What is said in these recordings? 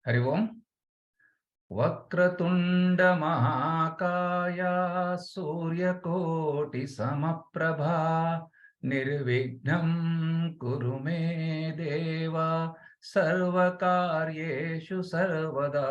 हरि ओम। वक्रतुंड महाकाय सूर्यकोटि समप्रभा निर्विघ्नं कुरु मे देव सर्वकार्येषु सर्वदा।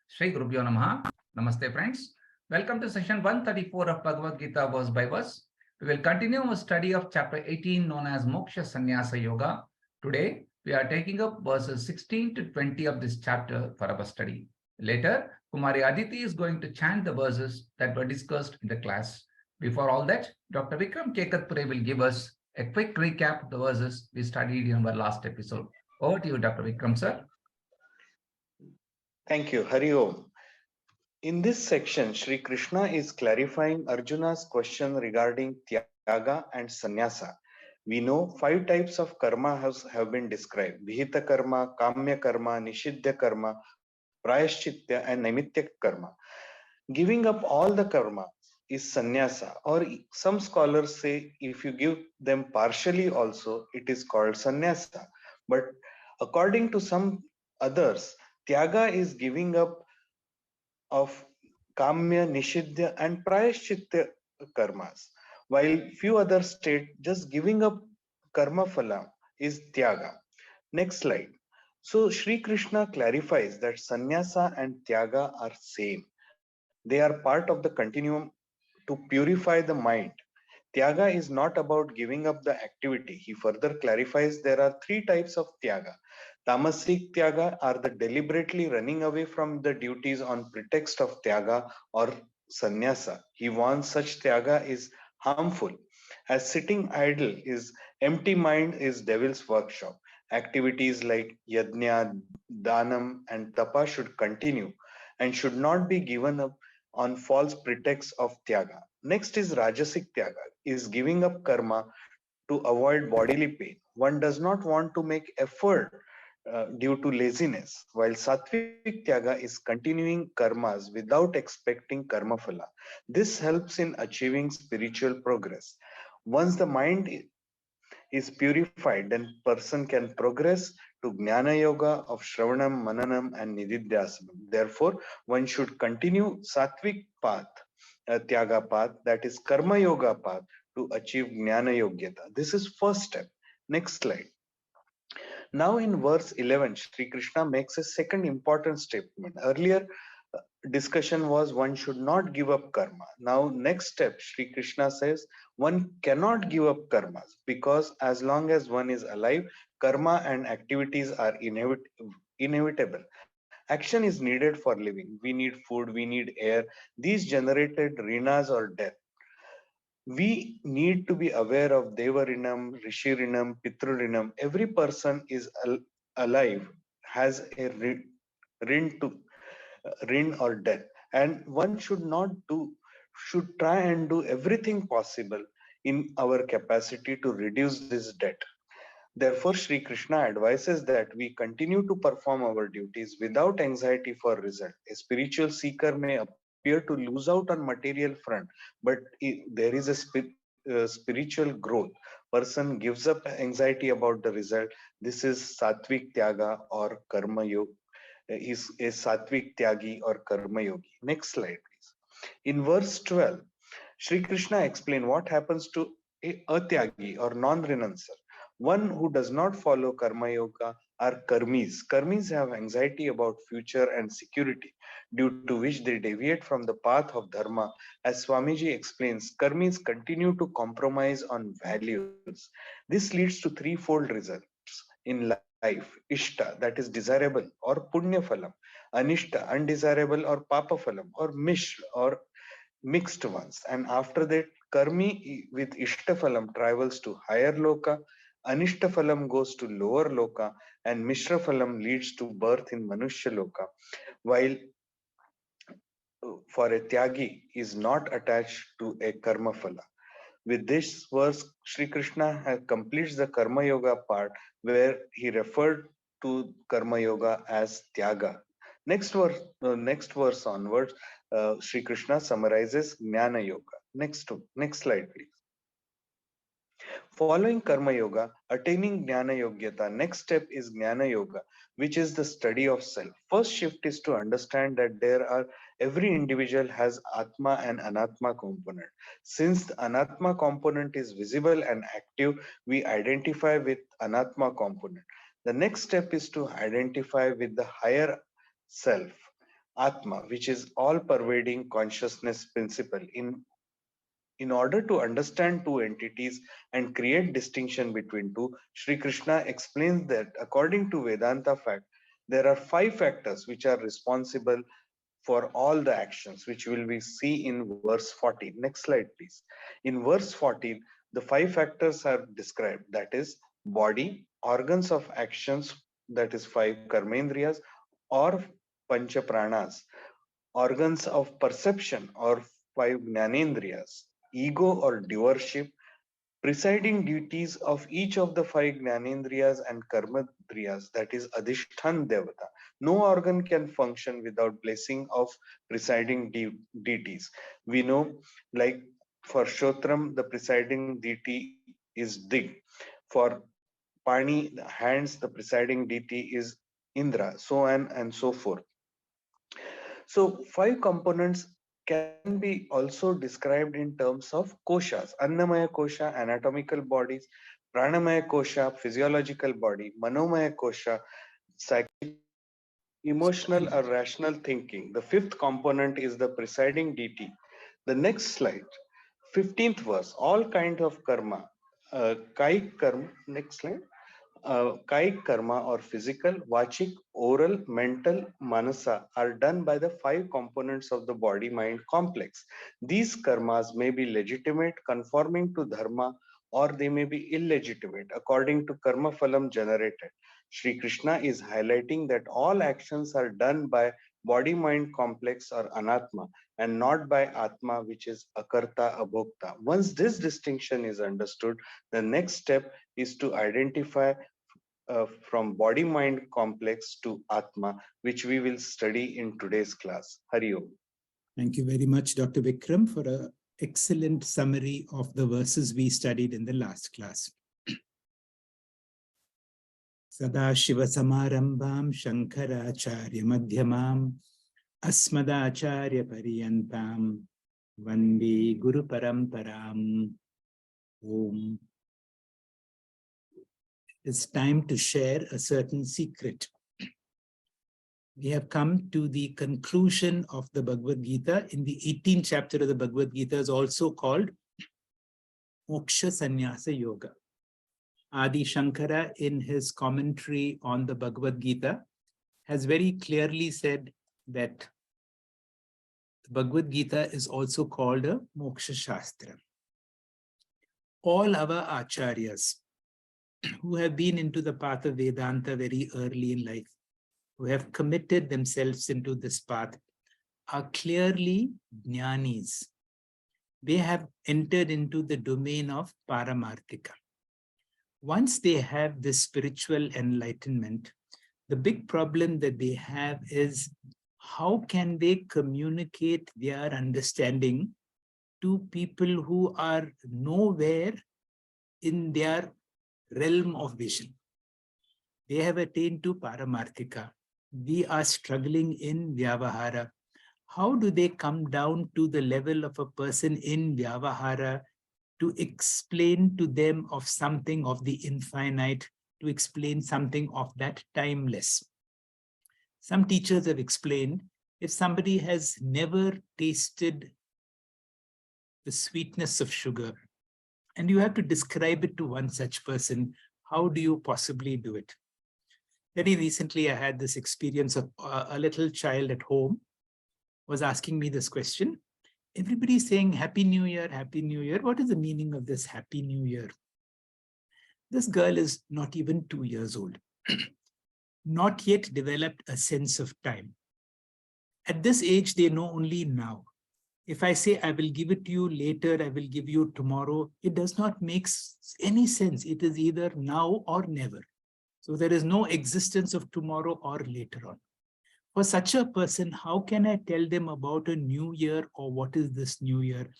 Shri Gurubhyo Namaha. Namaste friends. Welcome to session 134 of Bhagavad Gita verse by verse. We will continue our study of chapter 18 known as Moksha Sannyasa Yoga. Today we are taking up verses 16 to 20 of this chapter for our study. Later, Kumari Aditi is going to chant the verses that were discussed in the class. Before all that, Dr. Vikram Kekatpure will give us a quick recap of the verses we studied in our last episode. Over to you, Dr. Vikram, sir. Thank you. Hari Om. In this section, Sri Krishna is clarifying Arjuna's question regarding Tyaga and Sannyasa. We know 5 types of karma have been described: Vihita karma, Kamya karma, Nishiddha karma, Prayashchitta, and Naimitya karma. Giving up all the karma is sannyasa, or some scholars say if you give them partially also, it is called sannyasa. But according to some others, Tyaga is giving up of Kamya, Nishiddha, and Prayashchitta karmas, while few others state just giving up karma phala is Tyaga. Next slide. So Sri Krishna clarifies that sannyasa and Tyaga are same. They are part of the continuum to purify the mind. Tyaga is not about giving up the activity. He further clarifies there are 3 types of Tyaga. Tamasic Tyaga are the deliberately running away from the duties on pretext of Tyaga or Sannyasa. He warns such Tyaga is harmful, as sitting idle is empty mind is devil's workshop. Activities like Yajna, Danam, and Tapa should continue and should not be given up on false pretext of Tyaga. Next is Rajasic Tyaga, is giving up karma to avoid bodily pain. One does not want to make effort due to laziness, while Satvic Tyaga is continuing karmas without expecting karma phala. This helps in achieving spiritual progress. Once the mind is purified, then person can progress to Jnana Yoga of Shravanam, Mananam, and Nididhyasanam. Therefore, one should continue Satvic path, Tyaga path, that is Karma Yoga path, to achieve Jnana Yogyata. This is first step. Next slide. Now in verse 11, Sri Krishna makes a second important statement. Earlier discussion was one should not give up karma. Now next step, Sri Krishna says one cannot give up karmas, because as long as one is alive, karma and activities are inevitable. Action is needed for living. We need food, we need air. These generated rinas or death. We need to be aware of Devarinam, Rishirinam, Pitrurinam. Every person is alive has a rin or death, and one should try and do everything possible in our capacity to reduce this debt. Therefore, Sri Krishna advises that we continue to perform our duties without anxiety for result. A spiritual seeker may appear to lose out on material front, but there is a spiritual growth. Person gives up anxiety about the result. This is Satvic Tyaga or Karma Yoga. Is a Satvic Tyagi or Karma Yogi. Next slide, please. In verse 12, Sri Krishna explains what happens to a Atyagi or non-renuncer. One who does not follow Karma Yoga are Karmis. Karmis have anxiety about future and security, due to which they deviate from the path of Dharma. As Swamiji explains, Karmis continue to compromise on values. This leads to threefold results in life: Ishta, that is desirable, or Punya Phalam; Anishta, undesirable, or Papa Phalam, or Mishra, or mixed ones. And after that, Karmi with Ishtaphalam travels to higher loka, Anishtaphalam goes to lower loka, and Mishraphalam leads to birth in Manushya loka, while for a Tyagi is not attached to a Karma phala. With this verse, Sri Krishna completes the Karma Yoga part, where he referred to Karma Yoga as Tyaga. Next verse onwards, Sri Krishna summarizes Jnana Yoga. Next slide, please. Following Karma Yoga, attaining Jnana Yogyata, next step is Jnana Yoga, which is the study of self. First shift is to understand that every individual has Atma and Anatma component. Since the Anatma component is visible and active, we identify with Anatma component. The next step is to identify with the higher self, Atma, which is all pervading consciousness principle. In order to understand two entities and create distinction between two, Sri Krishna explains that according to Vedanta fact, there are 5 factors which are responsible for all the actions, which will we see in verse 14. Next slide, please. In verse 14, the 5 factors are described, that is body, organs of actions, that is 5 karmendriyas, or pancha pranas, organs of perception or 5 jnanendriyas, ego or doership, presiding duties of each of the 5 jnanendriyas and karmadriyas, that is adhishthan devata. No organ can function without blessing of presiding deities. We know, like for Shotram, the presiding deity is Dig. For Pani, the hands, the presiding deity is Indra, so on and so forth. So 5 components can be also described in terms of koshas. Annamaya kosha, anatomical bodies; pranamaya kosha, physiological body; manomaya kosha, psychic, emotional or rational thinking. The 5th component is the presiding deity. The next slide, 15th verse, all kinds of karma. Kaik karma, next slide. Kaik karma or physical, vachik, oral, mental, manasa are done by the 5 components of the body mind complex. These karmas may be legitimate, conforming to dharma, or they may be illegitimate according to karma phalam generated. Sri Krishna is highlighting that all actions are done by body mind complex or anatma and not by atma, which is akarta abhokta. Once this distinction is understood, the next step is to identify from body mind complex to Atma, which we will study in today's class. Hari Om. Thank you very much, Dr. Vikram, for an excellent summary of the verses we studied in the last class. Sadashiva Samarambam Shankaracharya Madhyamam Asmadacharya Pariyantam Vande Guru Paramparam. Om. It's time to share a certain secret. We have come to the conclusion of the Bhagavad Gita. In the 18th chapter of the Bhagavad Gita is also called Moksha Sannyasa Yoga. Adi Shankara, in his commentary on the Bhagavad Gita, has very clearly said that the Bhagavad Gita is also called a Moksha Shastra. All our acharyas who have been into the path of Vedanta very early in life, who have committed themselves into this path, are clearly Jnanis. They have entered into the domain of Paramarthika. Once they have this spiritual enlightenment, the big problem that they have is how can they communicate their understanding to people who are nowhere in their realm of vision. They have attained to Paramarthika. We are struggling in Vyavahara. How do they come down to the level of a person in Vyavahara to explain to them of something of the infinite, to explain something of that timeless? Some teachers have explained, if somebody has never tasted the sweetness of sugar, and you have to describe it to one such person, how do you possibly do it? Very recently, I had this experience of a little child at home was asking me this question. Everybody's saying, Happy New Year, Happy New Year. What is the meaning of this Happy New Year? This girl is not even 2 years old, not yet developed a sense of time. At this age, they know only now. If I say, I will give it to you later, I will give you tomorrow, it does not make any sense. It is either now or never. So there is no existence of tomorrow or later on. For such a person, how can I tell them about a new year or what is this new year?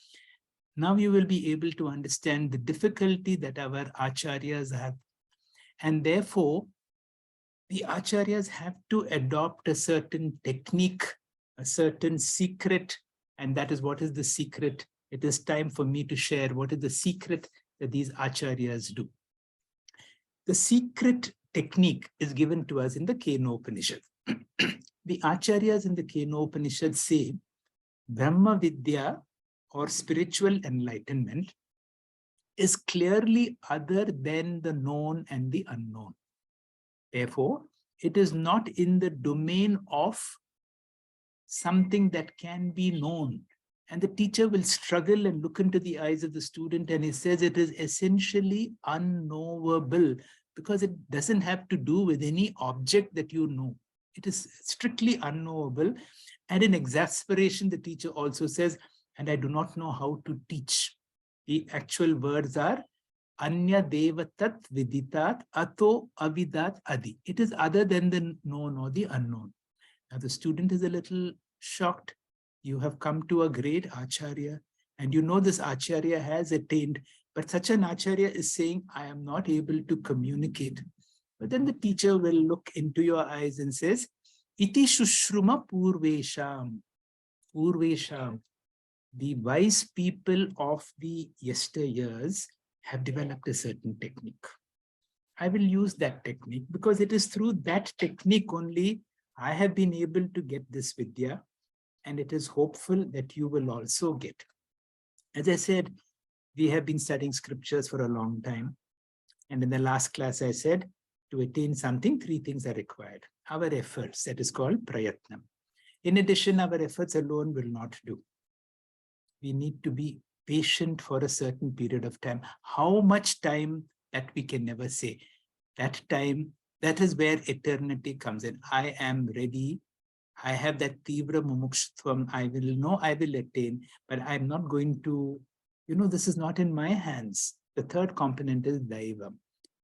Now you will be able to understand the difficulty that our acharyas have. And therefore, the acharyas have to adopt a certain technique, a certain secret. And that is, what is the secret? It is time for me to share what is the secret that these acharyas do. The secret technique is given to us in the Kena Upanishad. The acharyas in the Kena Upanishad say Brahma Vidya, or spiritual enlightenment, is clearly other than the known and the unknown. Therefore, it is not in the domain of something that can be known. And the teacher will struggle and look into the eyes of the student, and he says it is essentially unknowable, because it doesn't have to do with any object that you know. It is strictly unknowable. And in exasperation, the teacher also says, and I do not know how to teach. The actual words are Anya Devatat Viditat Ato Avidat Adi. It is other than the known or the unknown. Now the student is a little shocked. You have come to a great acharya, and you know this acharya has attained, but such an acharya is saying, I am not able to communicate. But then the teacher will look into your eyes and says, Iti Shushruma Purvesham. Purvesham. The wise people of the yesteryears have developed a certain technique. I will use that technique because it is through that technique only I have been able to get this Vidya, and it is hopeful that you will also get. As I said, we have been studying scriptures for a long time. And in the last class, I said, to attain something, 3 things are required. Our efforts, that is called prayatnam. In addition, our efforts alone will not do. We need to be patient for a certain period of time. How much time, that we can never say. That time, that is where eternity comes in. I am ready. I have that tivra mumukshutvam. I will know I will attain, but I'm not going to, this is not in my hands. The third component is daivam.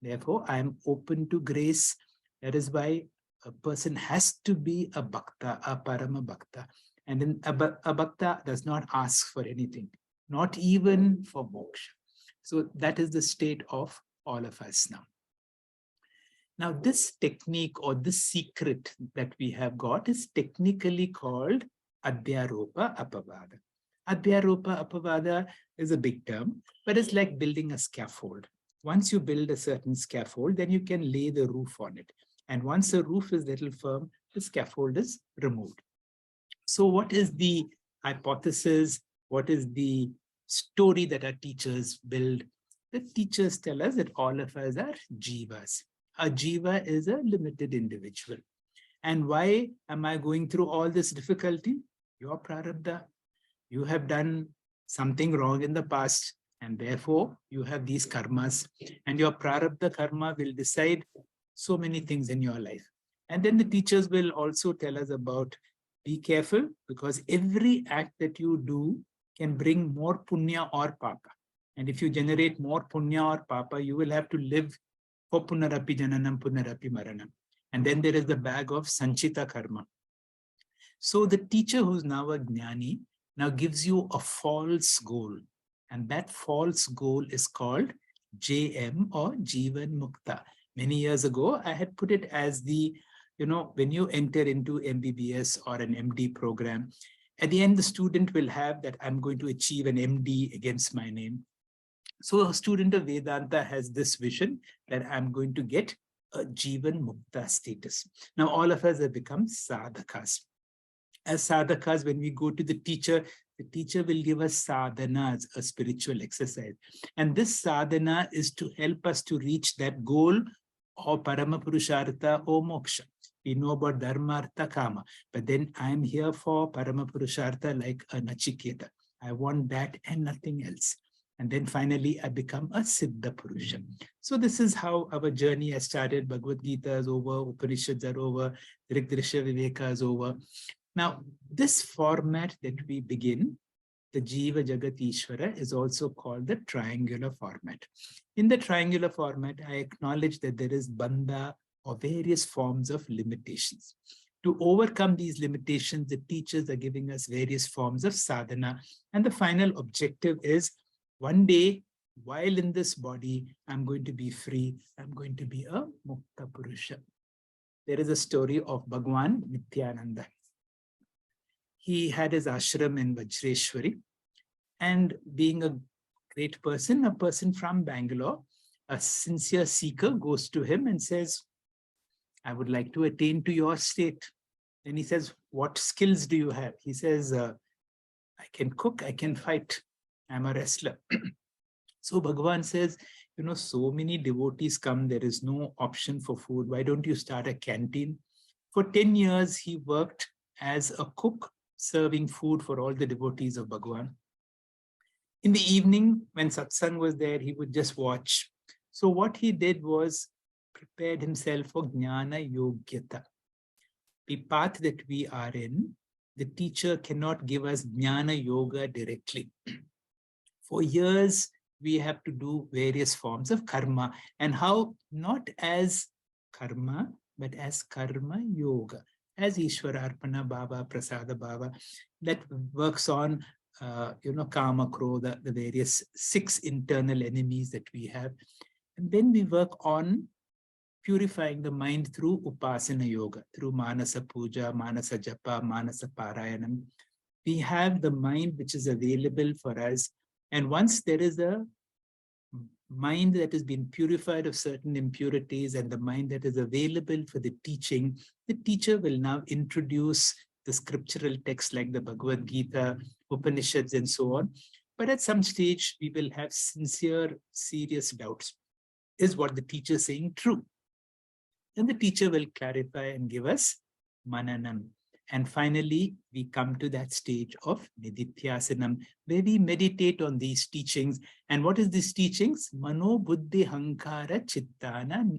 Therefore, I am open to grace. That is why a person has to be a bhakta, a parama bhakta. And then a bhakta does not ask for anything, not even for moksha. So that is the state of all of us now. Now, this technique or this secret that we have got is technically called adhyaropa apavada. Adhyaropa apavada is a big term, but it's like building a scaffold. Once you build a certain scaffold, then you can lay the roof on it. And once the roof is a little firm, the scaffold is removed. So what is the hypothesis? What is the story that our teachers build? The teachers tell us that all of us are jivas. A jiva is a limited individual. And why am I going through all this difficulty? Your prarabdha. You have done something wrong in the past, and therefore you have these karmas. And your prarabdha karma will decide so many things in your life. And then the teachers will also tell us about, be careful, because every act that you do can bring more punya or papa. And if you generate more punya or papa, you will have to live for punarapi jananam, punarapi maranam. And then there is the bag of sanchita karma. So the teacher who's now a jnani now gives you a false goal. And that false goal is called JM or Jivan Mukta. Many years ago, I had put it as the, when you enter into MBBS or an MD program, at the end, the student will have that I'm going to achieve an MD against my name. So a student of Vedanta has this vision that I'm going to get a Jivan Mukta status. Now, all of us have become sadhakas. As sadhakas, when we go to the teacher will give us sadhanas, a spiritual exercise. And this sadhana is to help us to reach that goal or parama purushartha or moksha. We know about dharma, artha, kama. But then I'm here for parama purushartha like a nachiketa. I want that and nothing else. And then finally, I become a Siddha Purusha. So this is how our journey has started. Bhagavad Gita is over, Upanishads are over, Dirikdrisha Viveka is over. Now, this format that we begin, the Jiva Jagat Ishvara, is also called the triangular format. In the triangular format, I acknowledge that there is bandha or various forms of limitations. To overcome these limitations, the teachers are giving us various forms of sadhana. And the final objective is one day, while in this body, I'm going to be free. I'm going to be a Mukta Purusha. There is a story of Bhagwan Nityananda. He had his ashram in Vajreshwari, and being a great person, a person from Bangalore, a sincere seeker goes to him and says, I would like to attain to your state. And he says, what skills do you have? He says, I can cook, I can fight. I'm a wrestler. So Bhagavan says, so many devotees come, there is no option for food. Why don't you start a canteen? For 10 years, he worked as a cook, serving food for all the devotees of Bhagavan. In the evening, when satsang was there, he would just watch. So what he did was prepared himself for Jnana Yogyata. The path that we are in, the teacher cannot give us Jnana Yoga directly. For years, we have to do various forms of karma, and how not as karma, but as karma yoga, as Ishvara Arpana Bhava, Prasada Bhava, that works on Kama, Krodha, the various 6 internal enemies that we have. And then we work on purifying the mind through Upasana Yoga, through Manasa Puja, Manasa Japa, Manasa Parayanam. We have the mind which is available for us. And once there is a mind that has been purified of certain impurities and the mind that is available for the teaching, the teacher will now introduce the scriptural texts like the Bhagavad Gita, Upanishads, and so on. But at some stage, we will have sincere, serious doubts. Is what the teacher is saying true? Then the teacher will clarify and give us mananam. And finally, we come to that stage of nidithyasanam, where we meditate on these teachings. And what is these teachings? Mano buddhi hankara chittana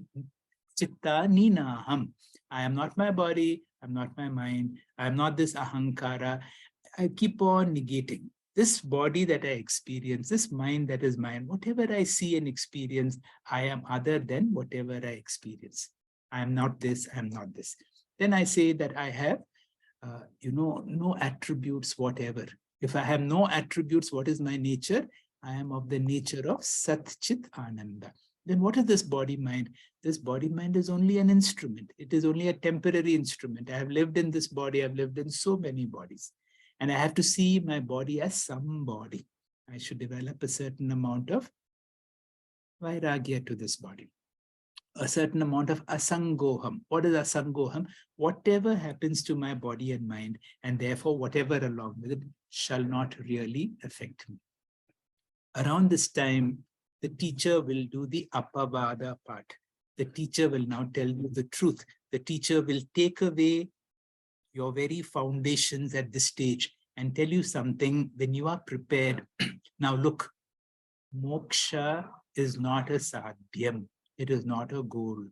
chitta ninaham. I am not my body, I'm not my mind, I am not this ahankara. I keep on negating. This body that I experience, this mind that is mine, whatever I see and experience, I am other than whatever I experience. I am not this, I am not this. Then I say that I have no attributes, whatever. If I have no attributes, what is my nature? I am of the nature of Sat Chit Ananda. Then what is this body mind? This body mind is only an instrument. It is only a temporary instrument. I have lived in this body. I've lived in so many bodies. And I have to see my body as some body. I should develop a certain amount of vairagya to this body. A certain amount of asangoham. What is asangoham? Whatever happens to my body and mind, and therefore whatever along with it, shall not really affect me. Around this time, the teacher will do the apavada part. The teacher will now tell you the truth. The teacher will take away your very foundations at this stage and tell you something when you are prepared. Now look, moksha is not a sadhyam. It is not a goal.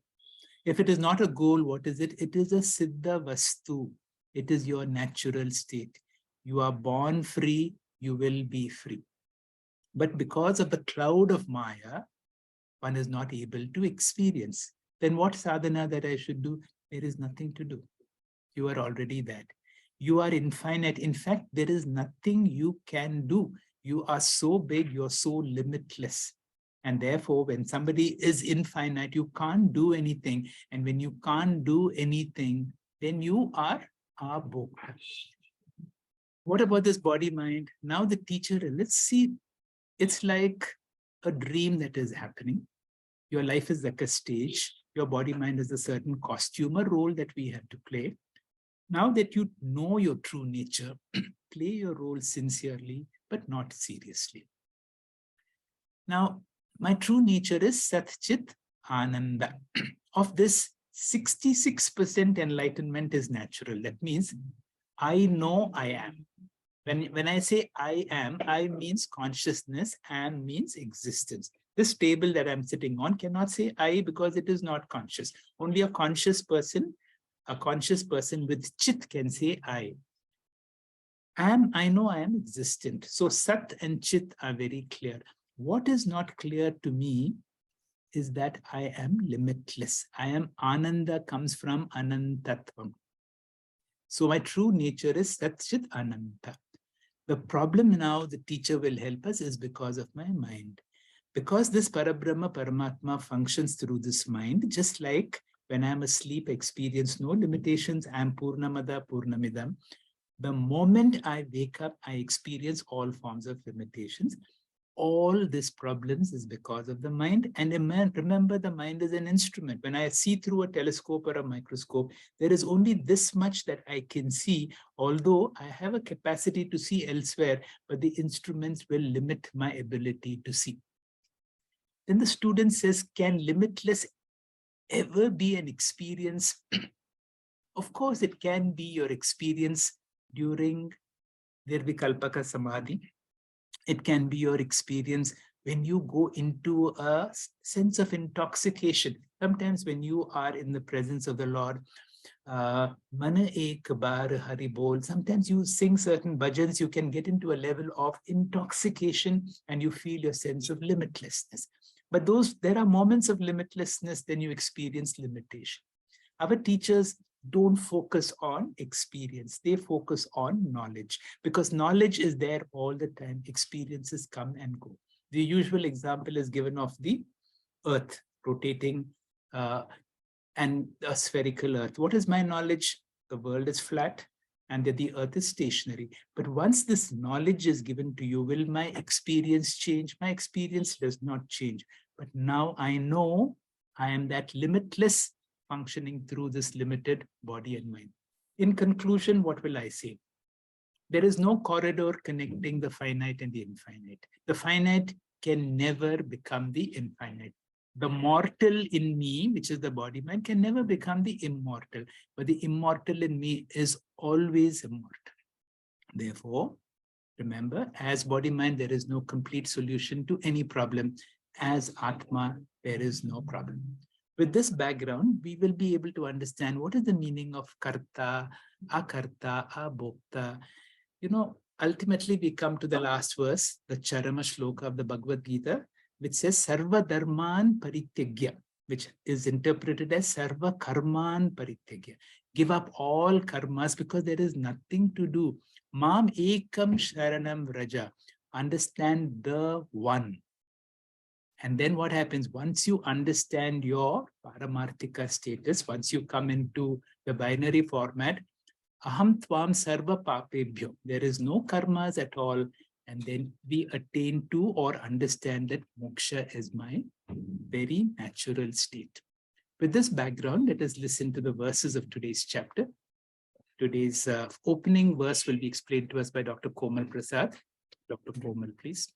If it is not a goal, what is it? It is a siddha vastu. It is your natural state. You are born free, you will be free. But because of the cloud of Maya, one is not able to experience. Then what sadhana that I should do? There is nothing to do. You are already that. You are infinite. In fact, there is nothing you can do. You are so big, you're so limitless. And therefore, when somebody is infinite, you can't do anything. And when you can't do anything, then you are abhokta. What about this body mind? Now the teacher, let's see, it's like a dream that is happening. Your life is like a stage. Your body mind is a certain costume, a role that we have to play. Now that you know your true nature, play your role sincerely, but not seriously. Now, my true nature is Sat Chit Ananda. Of this, 66% enlightenment is natural. That means I know I am. When I say I am, I means consciousness, am means existence. This table that I'm sitting on cannot say I because it is not conscious. Only a conscious person with chit can say I. I know I am existent. So Sat and Chit are very clear. What is not clear to me is that I am limitless. I am Ananda comes from Anantatvam. So my true nature is Satchit Ananta. The problem now the teacher will help us is because of my mind. Because this Parabrahma, Paramatma functions through this mind, just like when I'm asleep, I experience no limitations, I'm Purnamada, Purnamidam. The moment I wake up, I experience all forms of limitations. All these problems is because of the mind. And remember, the mind is an instrument. When I see through a telescope or a microscope, there is only this much that I can see, although I have a capacity to see elsewhere, but the instruments will limit my ability to see. Then the student says, can limitless ever be an experience? Of course, it can be your experience during Nirvikalpaka Samadhi. It can be your experience when you go into a sense of intoxication. Sometimes when you are in the presence of the Lord, Mana ek bar hari bol. Sometimes you sing certain bhajans, you can get into a level of intoxication and you feel your sense of limitlessness. But there are moments of limitlessness, then you experience limitation. Our teachers don't focus on experience, they focus on knowledge, because knowledge is there all the time. Experiences come and go. The usual example is given of the earth rotating and a spherical earth. What is my knowledge? The world is flat and that the earth is stationary. But once this knowledge is given to you, will my experience change? My experience does not change. But now I know I am that limitless functioning through this limited body and mind. In conclusion, what will I say? There is no corridor connecting the finite and the infinite. The finite can never become the infinite. The mortal in me, which is the body mind, can never become the immortal, but the immortal in me is always immortal. Therefore, remember, as body mind, there is no complete solution to any problem. As Atma, there is no problem. With this background, we will be able to understand what is the meaning of karta, akarta, abhokta. Ultimately, we come to the last verse, the Charama Shloka of the Bhagavad Gita, which says Sarva Dharman Parityagya, which is interpreted as Sarva Karman Parityagya. Give up all karmas because there is nothing to do. Mam Ekam Sharanam Raja. Understand the one. And then what happens? Once you understand your Paramarthika status, once you come into the binary format, Aham Tvam Sarva Papebhyo. There is no karmas at all. And then we attain to or understand that moksha is my very natural state. With this background, let us listen to the verses of today's chapter. Today's opening verse will be explained to us by Dr. Komal Prasad. Dr. Komal, please.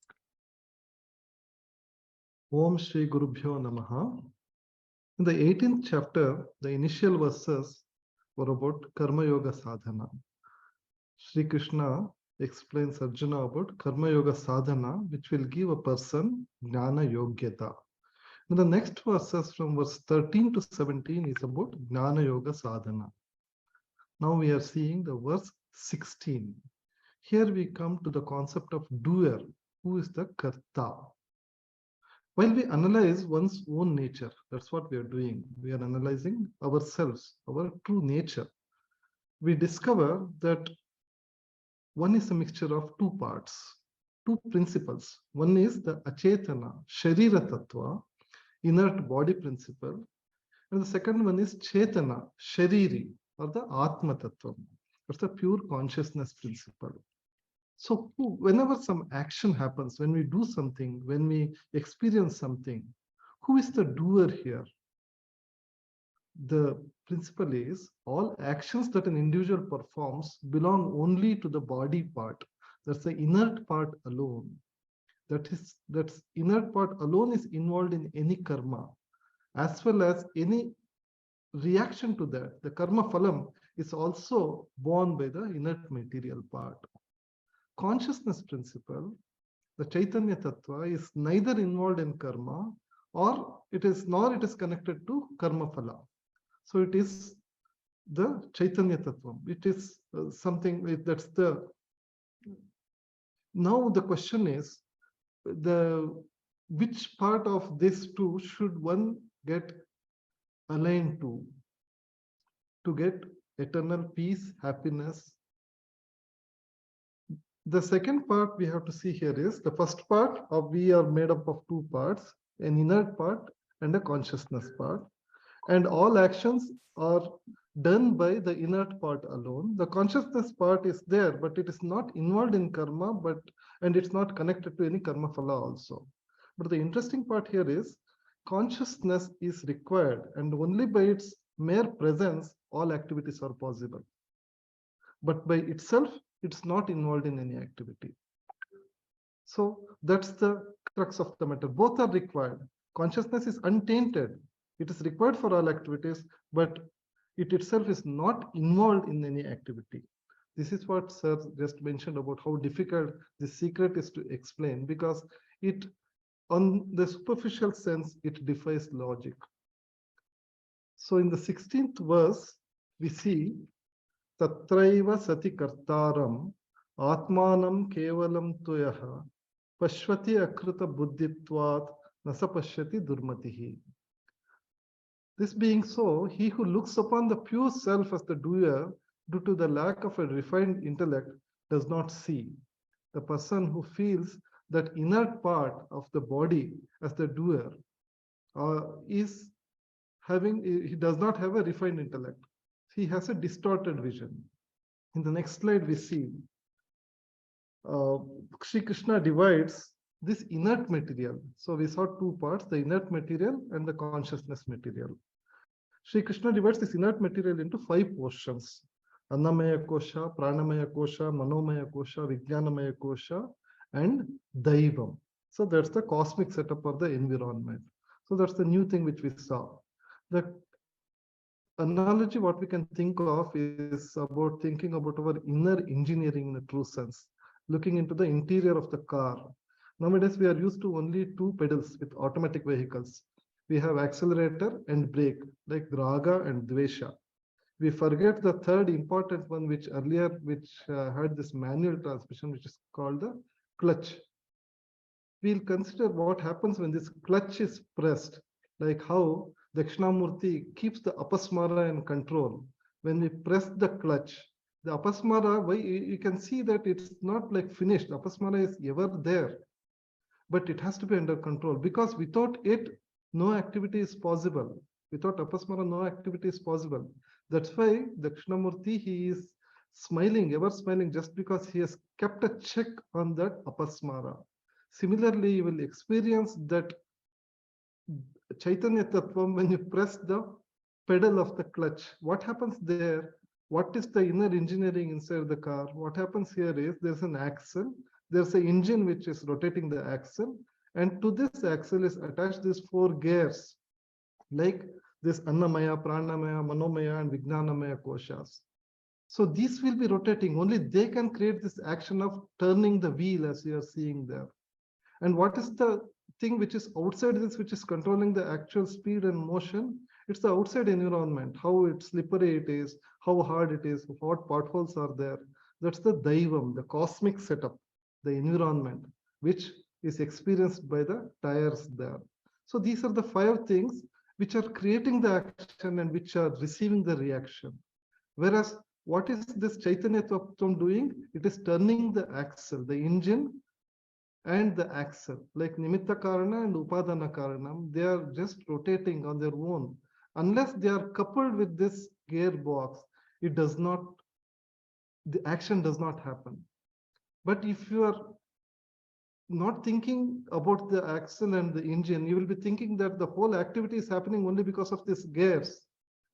Om Shri Gurubhyo Namaha. In the 18th chapter, the initial verses were about Karma Yoga Sadhana. Shri Krishna explains Arjuna about Karma Yoga Sadhana, which will give a person Jnana Yogyata. And the next verses from verse 13 to 17 is about Jnana Yoga Sadhana. Now we are seeing the verse 16. Here we come to the concept of doer, who is the karta. While we analyze one's own nature, that's what we are doing. We are analyzing ourselves, our true nature. We discover that one is a mixture of two parts, two principles. One is the achetana, sharira tattva, inert body principle. And the second one is chetana, shariri, or the atma tattva. That's the pure consciousness principle. So whenever some action happens, when we do something, when we experience something, who is the doer here? The principle is all actions that an individual performs belong only to the body part. That's the inert part alone. That inert part alone is involved in any karma, as well as any reaction to that. The karma phalam is also borne by the inert material part. Consciousness principle, the Chaitanya Tattva, is neither involved in karma nor it is connected to karma phala. So it is the Chaitanya Tattva. It is something that's the. Now the question is, which part of this two should one get aligned to get eternal peace, happiness. The second part we have to see here is the first part of we are made up of two parts, an inert part and a consciousness part. And all actions are done by the inert part alone. The consciousness part is there, but it is not involved in karma, and it's not connected to any karma phala also. But the interesting part here is consciousness is required, and only by its mere presence all activities are possible. But by itself, it's not involved in any activity. So that's the crux of the matter. Both are required. Consciousness is untainted. It is required for all activities, but it itself is not involved in any activity. This is what Sir just mentioned about how difficult this secret is to explain, because it, on the superficial sense, it defies logic. So in the 16th verse, we see Tatraiva sati kartaram atmanam kevalam tuyaha pashvati akruta buddhitvat nasa pashyati durmatihi. This being so, he who looks upon the pure self as the doer due to the lack of a refined intellect does not see. The person who feels that inert part of the body as the doer he does not have a refined intellect. He has a distorted vision. In the next slide, we see Sri Krishna divides this inert material. So we saw two parts, the inert material and the consciousness material. Sri Krishna divides this inert material into 5 portions: Annamaya Kosha, Pranamaya Kosha, Manomaya Kosha, Vijnanamaya Kosha, and Daivam. So that's the cosmic setup of the environment. So that's the new thing which we saw. The analogy what we can think of is about thinking about our inner engineering in a true sense, looking into the interior of the car. Nowadays, we are used to only 2 pedals with automatic vehicles. We have accelerator and brake, like raga and dvesha. We forget the third important one, which had this manual transmission, which is called the clutch. We'll consider what happens when this clutch is pressed, like how Dakshinamurti keeps the apasmara in control. When we press the clutch, the apasmara, you can see that it's not like finished. Apasmara is ever there, but it has to be under control, because without it, no activity is possible. Without apasmara, no activity is possible. That's why Dakshinamurti, he is smiling, ever smiling, just because he has kept a check on that apasmara. Similarly, you will experience that Chaitanya Tattvam when you press the pedal of the clutch. What happens there? What is the inner engineering inside the car? What happens here is there's an axle, there's an engine which is rotating the axle, and to this axle is attached these 4 gears, like this Annamaya, Pranamaya, Manomaya, and Vijnanamaya koshas. So these will be rotating. Only they can create this action of turning the wheel, as you are seeing there. And what is the thing which is outside this, which is controlling the actual speed and motion? It's the outside environment, how slippery it is, how hard it is, what potholes are there. That's the Daivam, the cosmic setup, the environment, which is experienced by the tires there. So these are the 5 things which are creating the action and which are receiving the reaction. Whereas what is this Chaitanya Tattvam doing? It is turning the axle, the engine and the axle, like Nimitta Karana and Upadana Karanam, they are just rotating on their own. Unless they are coupled with this gearbox, it does not, the action does not happen. But if you are not thinking about the axle and the engine, you will be thinking that the whole activity is happening only because of these gears,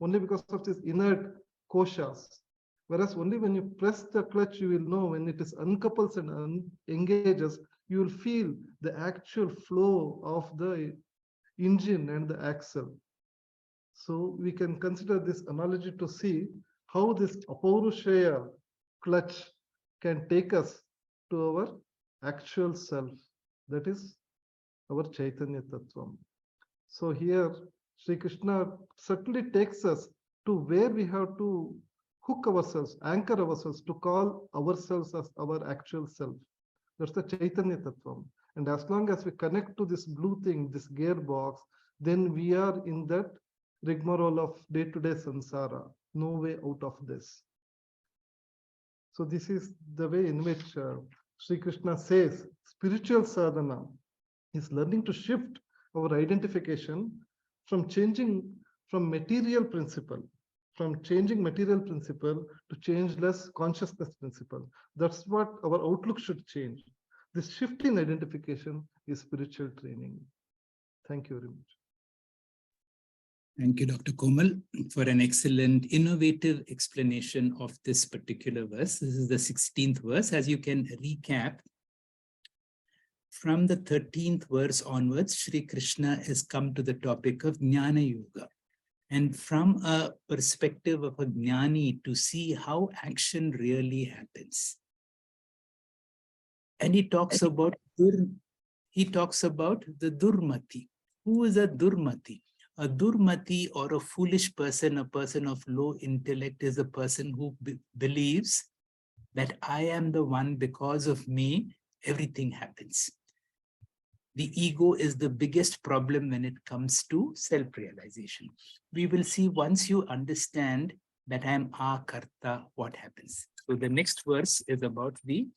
only because of these inert koshas. Whereas only when you press the clutch, you will know when it is uncouples and engages, you will feel the actual flow of the engine and the axle. So we can consider this analogy to see how this apaurushaya clutch can take us to our actual self, that is our Chaitanya Tattvam. So here Sri Krishna certainly takes us to where we have to hook ourselves, anchor ourselves, to call ourselves as our actual self. That's the Chaitanya Tattvam. And as long as we connect to this blue thing, this gearbox, then we are in that rigmarole of day-to-day samsara. no way out of this. So this is the way in which Sri Krishna says spiritual sadhana is learning to shift our identification from changing from material principle, from changing material principle to changeless consciousness principle. That's what our outlook should change. This shift in identification is spiritual training. Thank you very much. Thank you, Dr. Komal, for an excellent, innovative explanation of this particular verse. This is the 16th verse. As you can recap, from the 13th verse onwards, Sri Krishna has come to the topic of Jnana Yoga. And from a perspective of a Jnani, to see how action really happens. And he talks about the Durmati. Who is a Durmati? A Durmati, or a foolish person, a person of low intellect, is a person who believes that I am the one, because of me, everything happens. The ego is the biggest problem when it comes to self-realization. We will see, once you understand that I am akarta, what happens. So the next verse is about the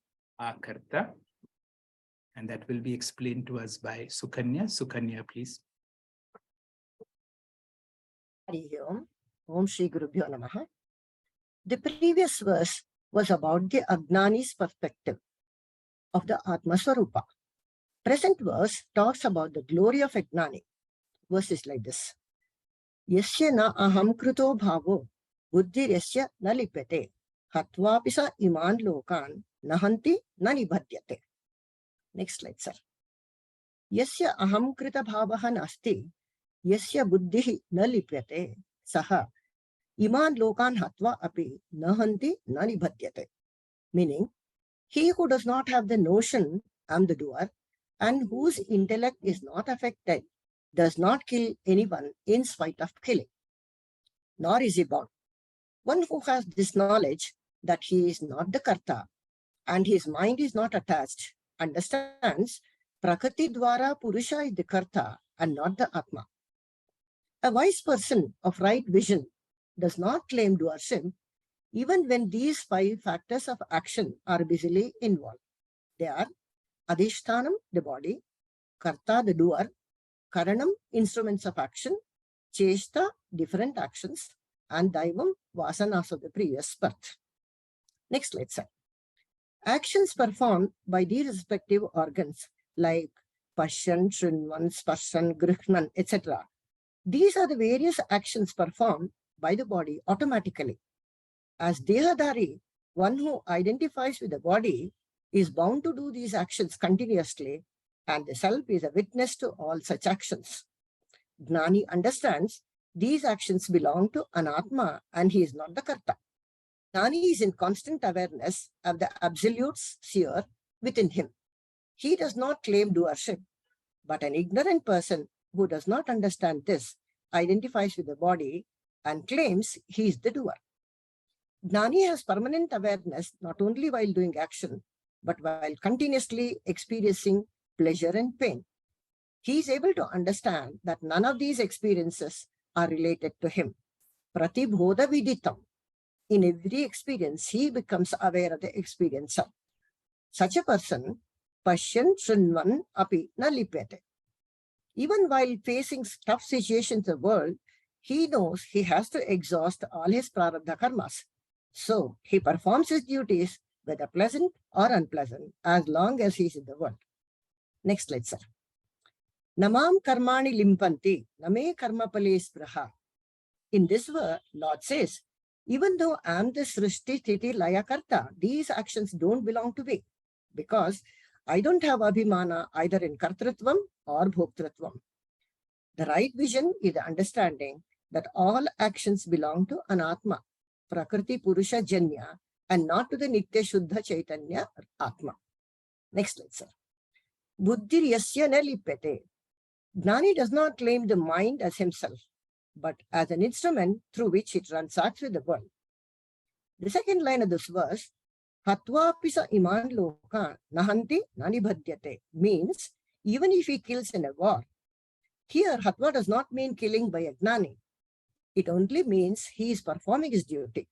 akarta, and that will be explained to us by Sukanya. Sukanya, please. Om Shri Gurubhyo Namaha. The previous verse was about the ajnani's perspective of the Atma Swarupa. Present verse talks about the glory of ajnani. Verse is like this. Yasya na aham kruto bhavo buddhir yasya na lipyate hatvapisa iman lokan nahanti na nibhadyate. Next slide, sir. Yasya aham krita bhavaha nasti yasya buddhihi na lipyate saha iman lokan hatva api nahanti na nibhadyate. Meaning, he who does not have the notion, I am the doer, and whose intellect is not affected, does not kill anyone in spite of killing, nor is he bound. One who has this knowledge that he is not the karta and his mind is not attached, understands prakriti dwara purusha is the karta and not the atma. A wise person of right vision does not claim doership even when these 5 factors of action are busily involved. They are adhishtanam, the body, karta, the doer, karanam, instruments of action, cheshta, different actions, and daivam, vasanas of the previous birth. Next slide, sir. Actions performed by these respective organs like Pashyan, Shrinvan, Sparshan, Grihnan, etc. These are the various actions performed by the body automatically. As Dehadari, one who identifies with the body is bound to do these actions continuously, and the self is a witness to all such actions. Jnani understands these actions belong to anatma and he is not the karta. Jnani is in constant awareness of the absolute sphere within him. He does not claim doership, but an ignorant person who does not understand this identifies with the body and claims he is the doer. Jnani has permanent awareness not only while doing action, but while continuously experiencing pleasure and pain. He is able to understand that none of these experiences are related to him. Pratibodha viditam. In every experience, he becomes aware of the experiencer. Such a person, Pashyan Shrinvan api na lipyate. Even while facing tough situations in the world, he knows he has to exhaust all his prarabdha karmas. So he performs his duties, whether pleasant or unpleasant, as long as he is in the world. Next slide, sir. Namam karmani limpanti, name karmapale spraha. In this verse, Lord says, even though I am the srishti, sthiti, laya karta, these actions don't belong to me because I don't have abhimana either in kartritvam or bhoktritvam. The right vision is the understanding that all actions belong to anatma, prakriti purusha janya, and not to the nitya shuddha chaitanya atma. Next slide, sir. Buddhir yasya na lipyate. Jnani does not claim the mind as himself, but as an instrument through which it transacts with the world. The second line of this verse, Hatva pisa iman loka nahanti nanibhadyate, means even if he kills in a war. Here, Hatva does not mean killing by a Jnani. It only means he is performing his duty.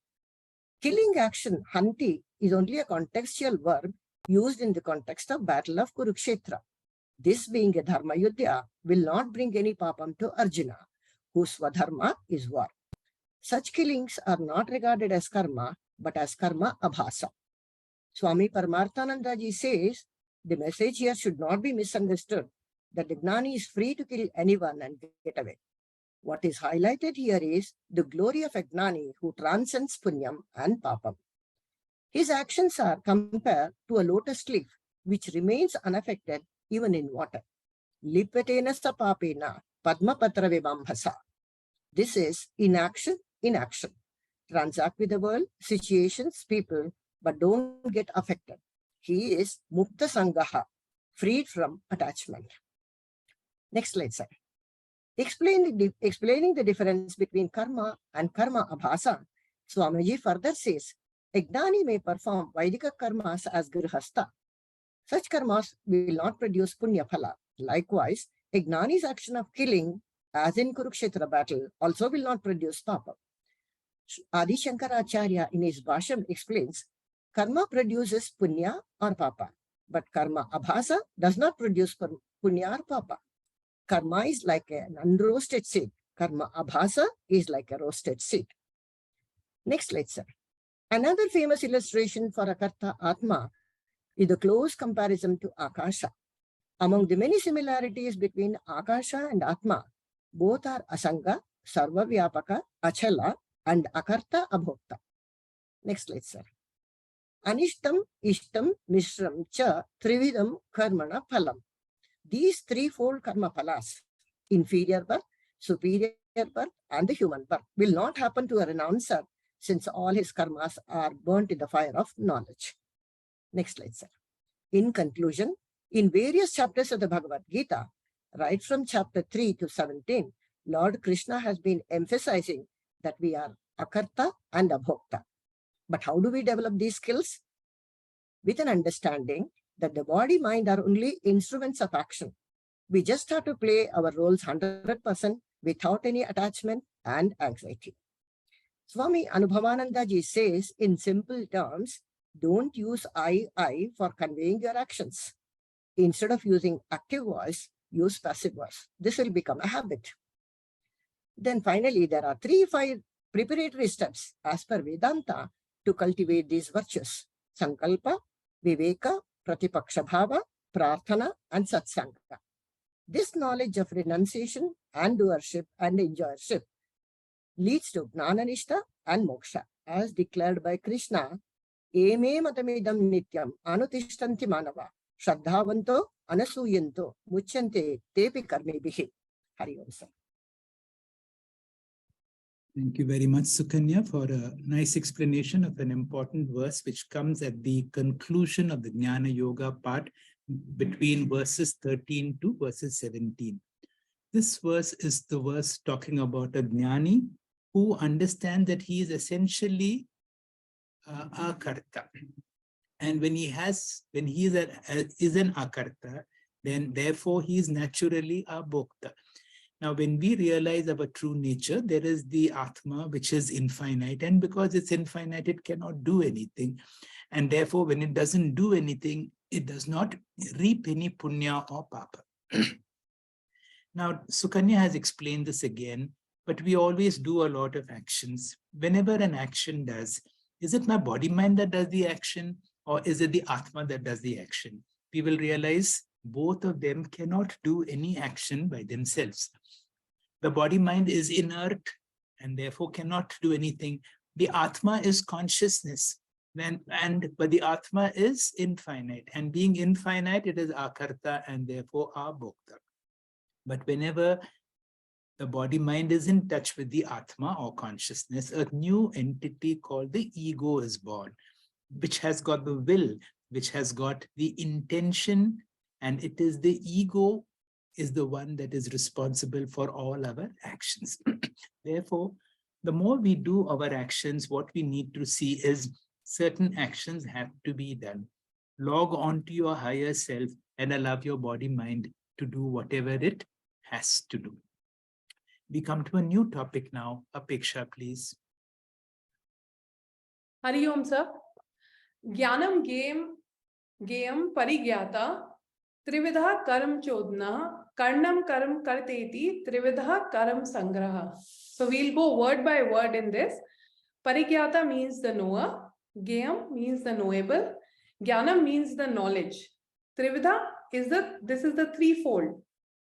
Killing action, hanti, is only a contextual verb used in the context of Battle of Kurukshetra. This being a dharma yuddha will not bring any papam to Arjuna, whose swadharma is war. Such killings are not regarded as karma, but as karma abhasa. Swami Paramarthanandaji says, the message here should not be misunderstood, that the Jnani is free to kill anyone and get away. What is highlighted here is the glory of a Jnani who transcends punyam and papam. His actions are compared to a lotus leaf, which remains unaffected even in water. Lipatena sa papena padmapatra vibambhasa. This is inaction in action. Transact with the world, situations, people, but don't get affected. He is mukta sangaha, freed from attachment. Next slide, sir. Explaining the difference between karma and karma abhasa, Swamiji further says, a Jnani may perform Vaidika karmas as grihastha. Such karmas will not produce punya phala. Likewise, a Jnani's action of killing, as in Kurukshetra battle, also will not produce papa. Adi Shankaracharya in his Bhashyam explains, karma produces punya or papa, but karma abhasa does not produce punya or papa. Karma is like an unroasted seed. Karma abhasa is like a roasted seed. Next slide, sir. Another famous illustration for akarta atma is the close comparison to akasha. Among the many similarities between akasha and atma, both are asanga, sarvavyapaka, achala, and akarta abhokta. Next slide, sir. Anishtam, ishtam, mishram, cha, trividam, karmana, phalam. These threefold karma phalas, inferior birth, superior birth, and the human birth, will not happen to a renouncer, since all his karmas are burnt in the fire of knowledge. Next slide, sir. In conclusion, in various chapters of the Bhagavad Gita, right from chapter 3 to 17, Lord Krishna has been emphasizing that we are akarta and abhokta. But how do we develop these skills? With an understanding that the body, mind are only instruments of action. We just have to play our roles 100% without any attachment and anxiety. Swami Anubhavanandaji says in simple terms, don't use I for conveying your actions. Instead of using active voice, use passive voice. This will become a habit. Then finally, there are 5 preparatory steps as per Vedanta to cultivate these virtues: Sankalpa, Viveka, Pratipaksha Bhava, Prarthana, and Satsanga. This knowledge of renunciation and doership and enjoyership leads to Gnananishta and Moksha, as declared by Krishna, Eme matamidam nityam anutishtanti manava, Shraddhavanto anasuyanto muchante tepi karmebhihi. Hari Om Sir. Thank you very much, Sukanya, for a nice explanation of an important verse which comes at the conclusion of the Jnana Yoga part between verses 13 to verses 17. This verse is the verse talking about a Jnani who understands that he is essentially a karta. And when he is an akarta, then therefore he is naturally a bhokta. Now, when we realize our true nature, there is the Atma, which is infinite. And because it's infinite, it cannot do anything. And therefore, when it doesn't do anything, it does not reap any punya or papa. Now, Sukanya has explained this again, but we always do a lot of actions. Whenever an action does, is it my body mind that does the action, or is it the Atma that does the action? We will realize both of them cannot do any action by themselves. The body mind is inert and therefore cannot do anything. The Atma is consciousness, but the Atma is infinite, and being infinite, it is akarta and therefore abhokta. But whenever the body mind is in touch with the Atma or consciousness, a new entity called the ego is born, which has got the will, which has got the intention, and it is the ego is the one that is responsible for all our actions. Therefore, the more we do our actions, what we need to see is certain actions have to be done. Log on to your higher self and allow your body mind to do whatever it has to do. We come to a new topic now. Apeksha, please. Hari Om, sir. Jnanam geyam parigyata trividha karam chodna karnam karam karteti trividha karam sangraha. So we'll go word by word in this. Parigyata means the knower. Geyam means the knowable. Jnanam means the knowledge. Trividha is this is the threefold.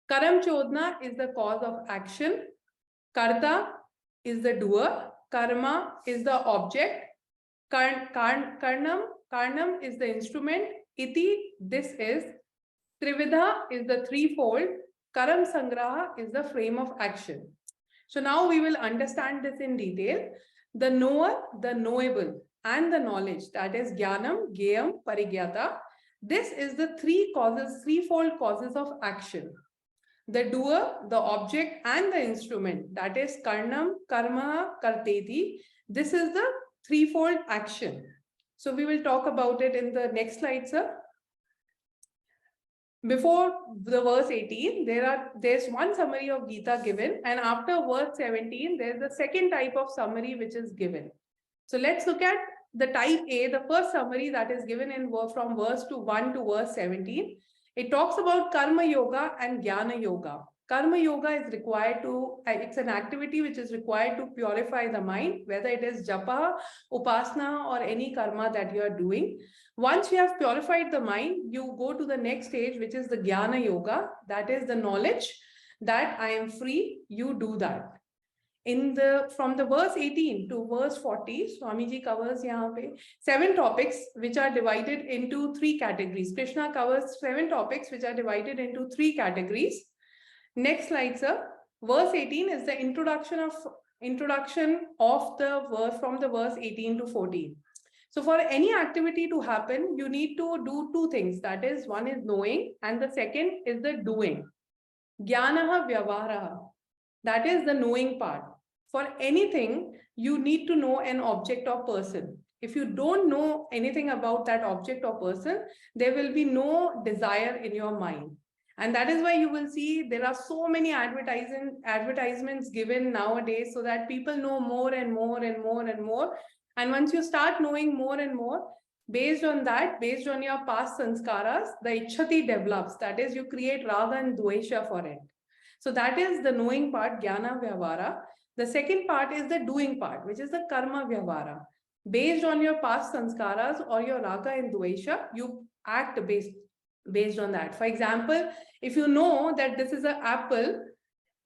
Karam chodna is the cause of action. Karta is the doer. Karma is the object. Karnam is the instrument. Iti, this is. Trividha is the threefold. Karam sangraha is the frame of action. So now we will understand this in detail. The knower, the knowable, and the knowledge, that is jnanam, geyam, parigyata. This is the threefold causes of action. The doer, the object, and the instrument, that is karnam, karma, karteti. This is the threefold action. So we will talk about it in the next slide, sir. Before the verse 18, there's one summary of Gita given, and after verse 17, there's the second type of summary which is given. So let's look at the type A, the first summary that is given from verse 1 to verse 17. It talks about karma yoga and jnana yoga. Karma yoga is it's an activity which is required to purify the mind, whether it is japa, upasana, or any karma that you are doing. Once you have purified the mind, you go to the next stage, which is the jnana yoga. That is the knowledge that I am free, you do that. From the verse 18 to verse 40, Swamiji covers 7 topics which are divided into 3 categories. Krishna covers 7 topics which are divided into 3 categories. Next slide, sir. Verse 18 is the introduction of the verse from the verse 18 to 14. So for any activity to happen, you need to do 2 things. That is, one is knowing, and the second is the doing. Jnanaha vyavaharaha. That is the knowing part. For anything, you need to know an object or person. If you don't know anything about that object or person, there will be no desire in your mind. And that is why you will see there are so many advertisements given nowadays, so that people know more and more and more and more. And once you start knowing more and more, based on your past sanskaras, the ichhati develops. That is, you create raga and dvesha for it. So that is the knowing part, jnana vyavahara. The second part is the doing part, which is the karma vyavahara. Based on your past sanskaras or your raga and dvesha, you act based on that. For example, if you know that this is an apple,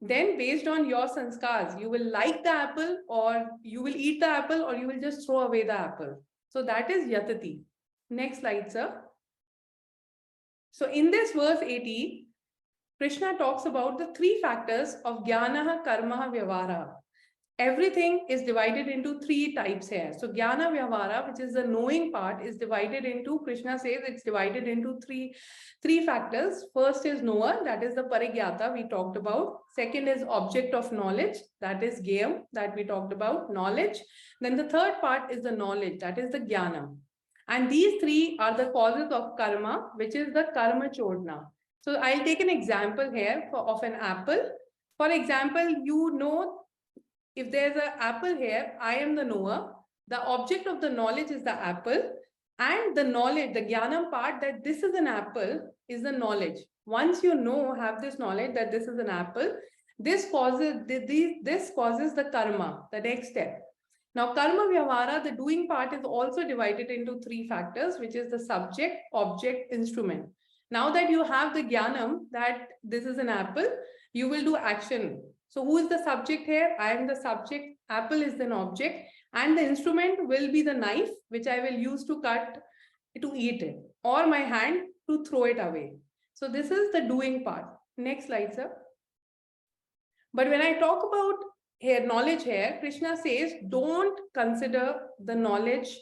then based on your sanskars, you will like the apple, or you will eat the apple, or you will just throw away the apple. So that is yatati. Next slide, sir. So in this verse 80, Krishna talks about the 3 factors of jnana, karma, vyavahara. Everything is divided into 3 types here. So jnana vyavahara, which is the knowing part, is divided into, Krishna says it's divided into three factors. First is knower, that is the parigyata we talked about. Second is object of knowledge, that is geyam, that we talked about, knowledge. Then the third part is the knowledge, that is the jnana. And these 3 are the causes of karma, which is the karma chodna. So I'll take an example here of an apple. For example, you know, if there's an apple here, I am the knower. The object of the knowledge is the apple. And the knowledge, the jnanam part, that this is an apple, is the knowledge. Once you have this knowledge that this is an apple, this causes the karma, the next step. Now, karma vyavahara, the doing part, is also divided into 3 factors, which is the subject, object, instrument. Now that you have the jnanam that this is an apple, you will do action. So who is the subject here? I am the subject, apple is an object, and the instrument will be the knife, which I will use to cut, to eat it, or my hand to throw it away. So this is the doing part. Next slide, sir. But when I talk about knowledge here, Krishna says, don't consider the knowledge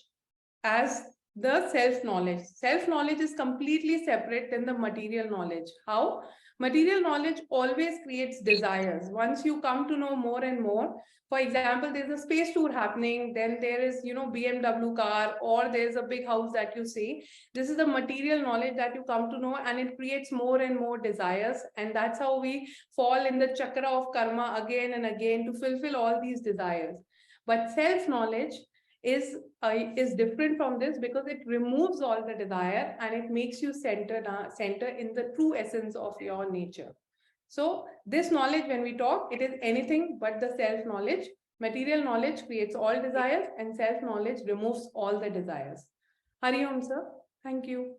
as the self-knowledge. Self-knowledge is completely separate than the material knowledge. How? Material knowledge always creates desires. Once you come to know more and more, for example, there's a space tour happening, then there is, BMW car, or there's a big house that you see. This is the material knowledge that you come to know, and it creates more and more desires. And that's how we fall in the chakra of karma again and again to fulfill all these desires. But self-knowledge is different from this, because it removes all the desire and it makes you center in the true essence of your nature. So this knowledge, when we talk, it is anything but the self-knowledge. Material knowledge creates all desires, and self-knowledge removes all the desires. Hari Om, sir. Thank you.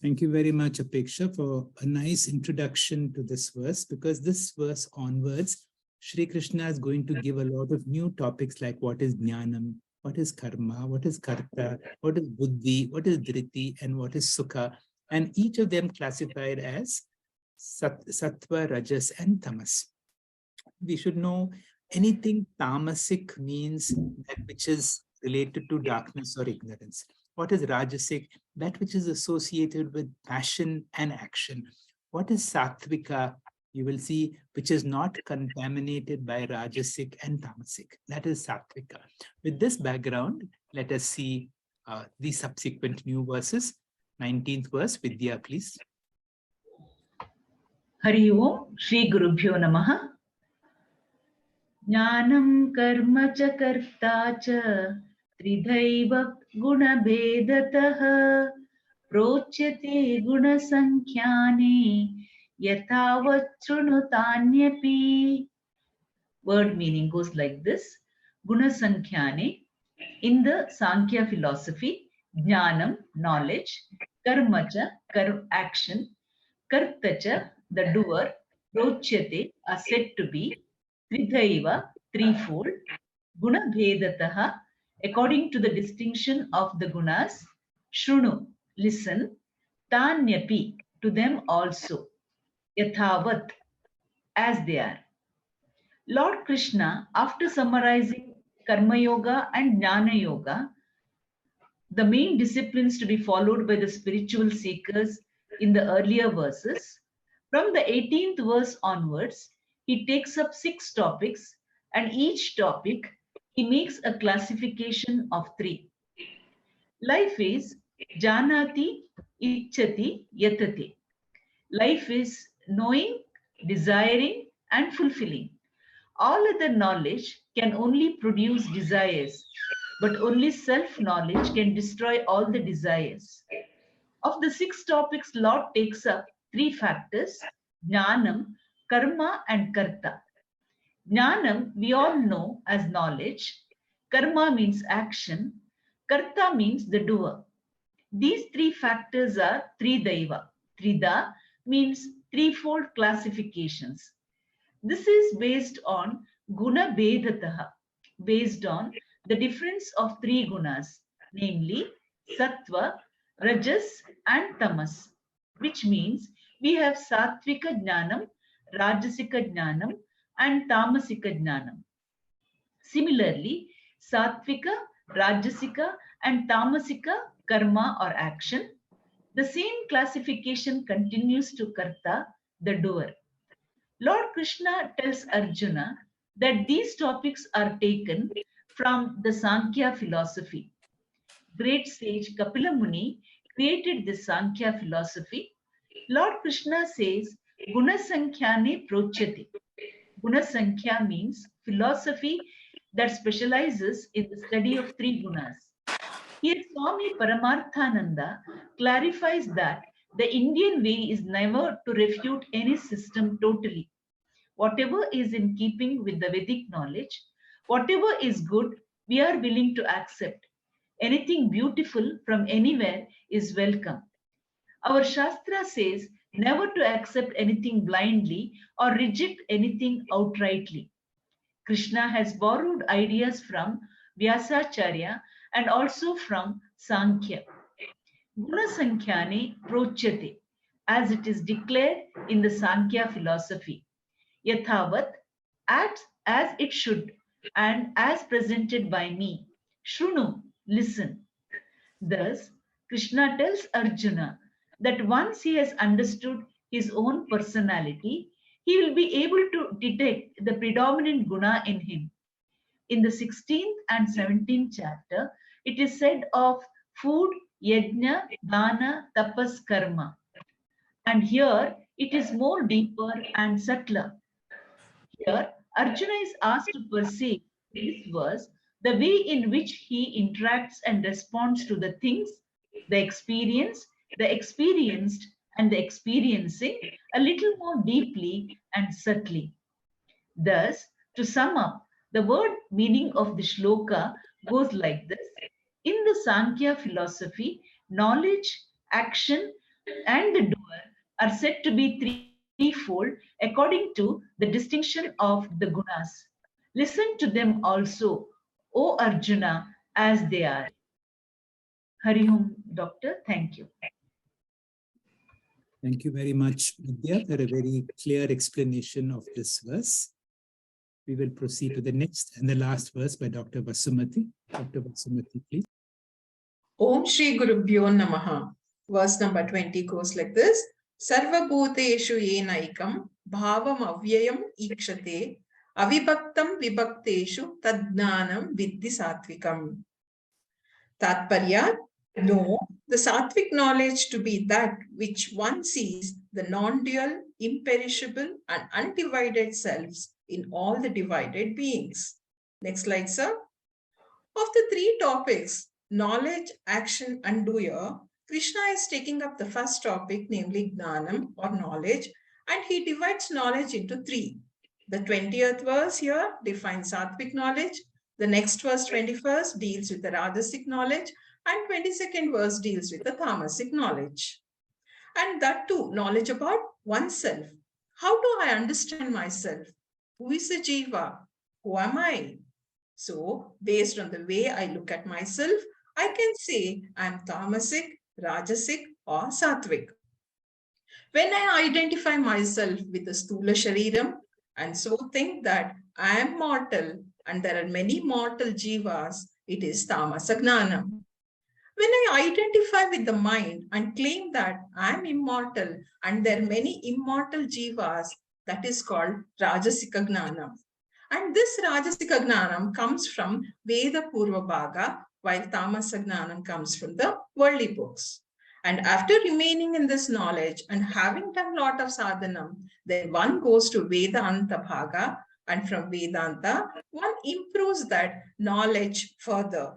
Thank you very much, Apeksha, for a nice introduction to this verse, because this verse onwards, Shri Krishna is going to give a lot of new topics like what is Jnanam, what is Karma, what is Karta, what is Buddhi, what is Dhriti, and what is Sukha. And each of them classified as Sattva, Rajas, and Tamas. We should know anything tamasic means that which is related to darkness or ignorance. What is Rajasic? That which is associated with passion and action. What is Satvika? You will see, which is not contaminated by Rajasic and Tamasic. That is Satvika. With this background, let us see the subsequent new verses. 19th verse, Vidya, please. Hari Om, Shri Gurubhyo Namaha. Jnanam karma cha karta cha tridhaiva guna bedataha prochyate guna sankhyaane yathavat shrunuthanyapi. Word meaning goes like this. Guna sankhyaane, in the Sankhya philosophy, jnanam, knowledge, karmacha, action, kartacha, the doer, prochyate, are said to be, tridhaiva, threefold, guna bhedataha, according to the distinction of the gunas, shrunu, listen, tanyapi, to them also, yathavat, as they are. Lord Krishna, after summarizing Karma Yoga and Jnana Yoga, the main disciplines to be followed by the spiritual seekers in the earlier verses, from the 18th verse onwards, he takes up 6 topics, and each topic he makes a classification of 3. Life is janati, ichchati, yatate. Life is knowing, desiring, and fulfilling. All other knowledge can only produce desires, but only self-knowledge can destroy all the desires. Of the 6 topics, Lord takes up 3 factors: Jnanam, Karma, and Karta. Jnanam, we all know as knowledge. Karma means action. Karta means the doer. These 3 factors are Tridaiva. Trida means threefold classifications. This is based on guna bedataha, based on the difference of 3 gunas, namely sattva, rajas, and tamas, which means we have sattvika jnanam, rajasika jnanam, and tamasika jnanam. Similarly, sattvika, rajasika, and tamasika karma or action. The same classification continues to karta, the doer. Lord Krishna tells Arjuna that these topics are taken from the Sankhya philosophy. Great sage Kapila Muni created this Sankhya philosophy. Lord Krishna says, Guna Sankhyane Prochyate. Guna Sankhya means philosophy that specializes in the study of 3 gunas. Here Swami Paramarthananda clarifies that the Indian way is never to refute any system totally. Whatever is in keeping with the Vedic knowledge, whatever is good, we are willing to accept. Anything beautiful from anywhere is welcome. Our Shastra says never to accept anything blindly or reject anything outrightly. Krishna has borrowed ideas from Vyasacharya and also from Sankhya. Guna Sankhyane Prochyate, as it is declared in the Sankhya philosophy. Yathavat, as it should, and as presented by me. Shrunu, listen. Thus, Krishna tells Arjuna that once he has understood his own personality, he will be able to detect the predominant guna in him. In the 16th and 17th chapter, it is said of food, yajna, dana, tapas, karma. And here it is more deeper and subtler. Here, Arjuna is asked to perceive in this verse the way in which he interacts and responds to the things, the experience, the experienced, and the experiencing a little more deeply and subtly. Thus, to sum up, the word meaning of the shloka goes like this. In the Sankhya philosophy, knowledge, action, and the doer are said to be threefold according to the distinction of the gunas. Listen to them also, O Arjuna, as they are. Hari Om, Doctor. Thank you. Thank you very much, Vidya, for a very clear explanation of this verse. We will proceed to the next and the last verse by Dr. Vasumati. Dr. Vasumati, please. Om Shri Gurubhyo Namaha. Verse number 20 goes like this. Sarva bhuteshu yenaikam bhavam avyayam ikshate avibhaktam vibhakteshu tadgnanam viddhi satvikam. Tatparya, know the Satvic knowledge to be that which one sees the non-dual, imperishable and undivided selves in all the divided beings. Next slide, sir. Of the three topics, knowledge, action and doer, Krishna is taking up the first topic, namely Gnanam or knowledge, and he divides knowledge into three. The 20th verse here defines Satvic knowledge. The next verse, 21st, deals with the Rajasic knowledge, and 22nd verse deals with the Tamasic knowledge. And that too, knowledge about oneself. How do I understand myself? Who is the Jiva? Who am I? So, based on the way I look at myself, I can say I'm Tamasic, Rajasic or Satvic. When I identify myself with the Stula Shariram and so think that I am mortal and there are many mortal Jivas, it is Tamasa Gnanam. When I identify with the mind and claim that I am immortal and there are many immortal Jivas, that is called Rajasika Gnanam. And this Rajasika Gnanam comes from Veda Purva Bhaga, while Tamasa Gnanam comes from the worldly books. And after remaining in this knowledge and having done a lot of sadhanam, then one goes to Vedanta Bhaga, and from Vedanta, one improves that knowledge further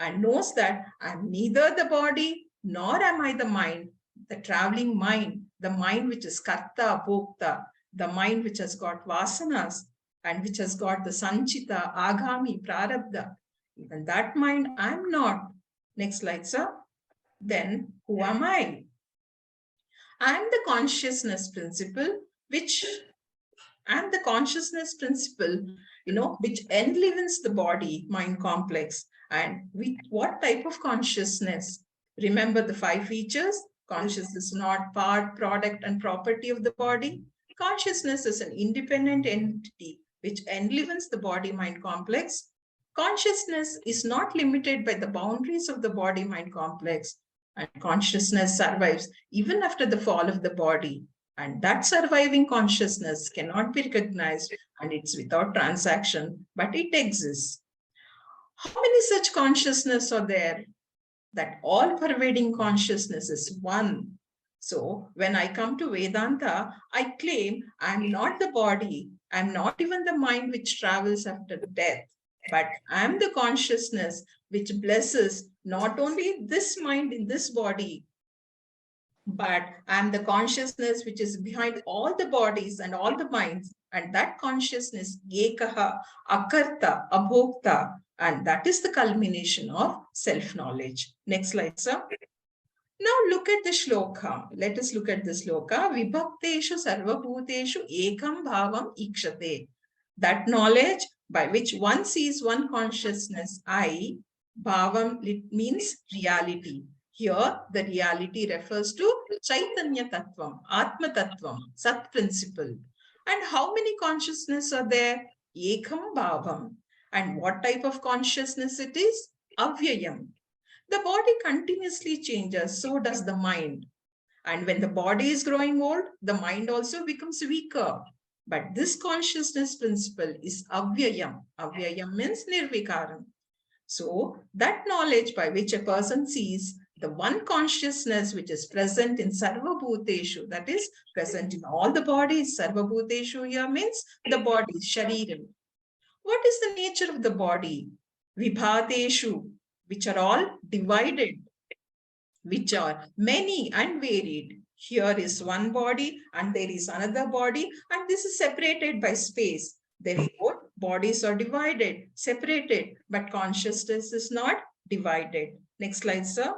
and knows that I'm neither the body nor am I the mind, the traveling mind, the mind which is karta, bhokta, the mind which has got vasanas and which has got the sanchita, agami, prarabdha. Even that mind I'm not. Next slide, sir. Then who am I? I am the consciousness principle, which enlivens the body mind complex. And with what type of consciousness? Remember the 5 features. Consciousness is not part, product and property of the body. Consciousness is an independent entity which enlivens the body mind complex. Consciousness is not limited by the boundaries of the body mind complex, and consciousness survives even after the fall of the body. And that surviving consciousness cannot be recognized, and it's without transaction, but it exists. How many such consciousness are there? That all-pervading consciousness is one. So when I come to Vedanta, I claim I'm not the body, I'm not even the mind which travels after death, but I'm the consciousness which blesses not only this mind in this body, but I'm the consciousness which is behind all the bodies and all the minds, and that consciousness, ekaha, akarta, abhokta, and that is the culmination of self-knowledge. Next slide, sir. Now look at the shloka. Let us look at the shloka. Vibhakteshu sarvabhuteshu ekam bhavam ikshate. That knowledge by which one sees one consciousness, I, bhavam, it means reality. Here, the reality refers to Chaitanya Tattvam, Atma Tattvam, Sat principle. And how many consciousness are there? Ekam bhavam. And what type of consciousness it is? Avyayam. The body continuously changes, so does the mind. And when the body is growing old, the mind also becomes weaker. But this consciousness principle is avyayam. Avyayam means nirvikaram. So that knowledge by which a person sees the one consciousness which is present in sarva bhuteshu, that is present in all the bodies. Sarva bhuteshu here means the body, shariram. What is the nature of the body? Vibhateshu, which are all divided, which are many and varied. Here is one body and there is another body, and this is separated by space. Therefore, bodies are divided, separated, but consciousness is not divided. Next slide, sir.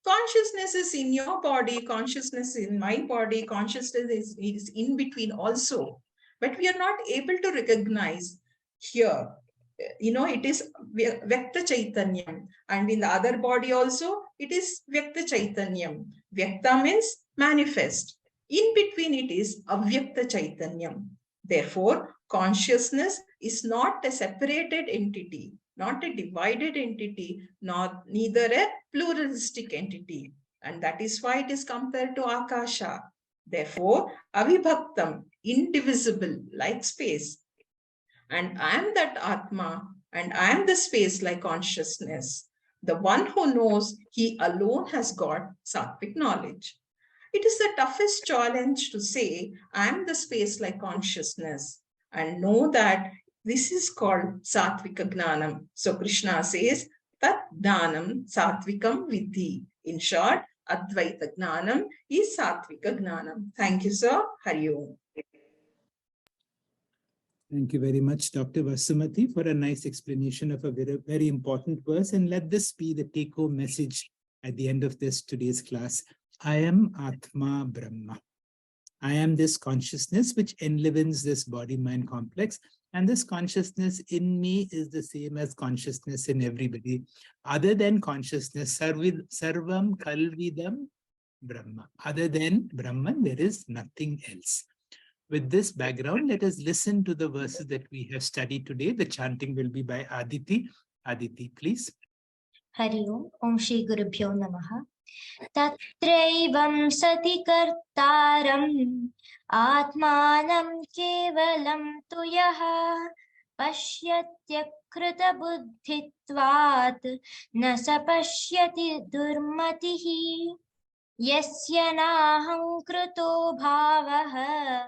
Consciousness is in your body, consciousness in my body, consciousness is in between also. But we are not able to recognize here. It is Vyakta Chaitanyam, and in the other body also, it is Vyakta Chaitanyam. Vyakta means manifest. In between it is Avyakta Chaitanyam. Therefore, consciousness is not a separated entity, not a divided entity, neither a pluralistic entity. And that is why it is compared to Akasha. Therefore, Avibhaktam, indivisible, like space. And I am that Atma, and I am the space like consciousness. The one who knows, he alone has got Satvic knowledge. It is the toughest challenge to say, I am the space like consciousness, and know that this is called Satvika Gnanam. So Krishna says, Tat Gnanam Satvikam Vidhi. In short, Advaita Gnanam is Satvika Gnanam. Thank you, sir. Hari Om. Thank you very much, Dr. Vasumati, for a nice explanation of a very, very important verse. And let this be the take-home message at the end of today's class. I am Atma Brahma. I am this consciousness which enlivens this body-mind complex. And this consciousness in me is the same as consciousness in everybody. Other than consciousness, sarvam kalvidam Brahma. Other than Brahman, there is nothing else. With this background, let us listen to the verses that we have studied today. The chanting will be by Aditi. Aditi, please. Hari Om. Om Shri Gurubhyo Namaha. Tatraivam sati kartaram atmanam kevalam tuyaha pashyatya krita buddhitvat na sapashyati durmatihi yasya naham krito bhavaha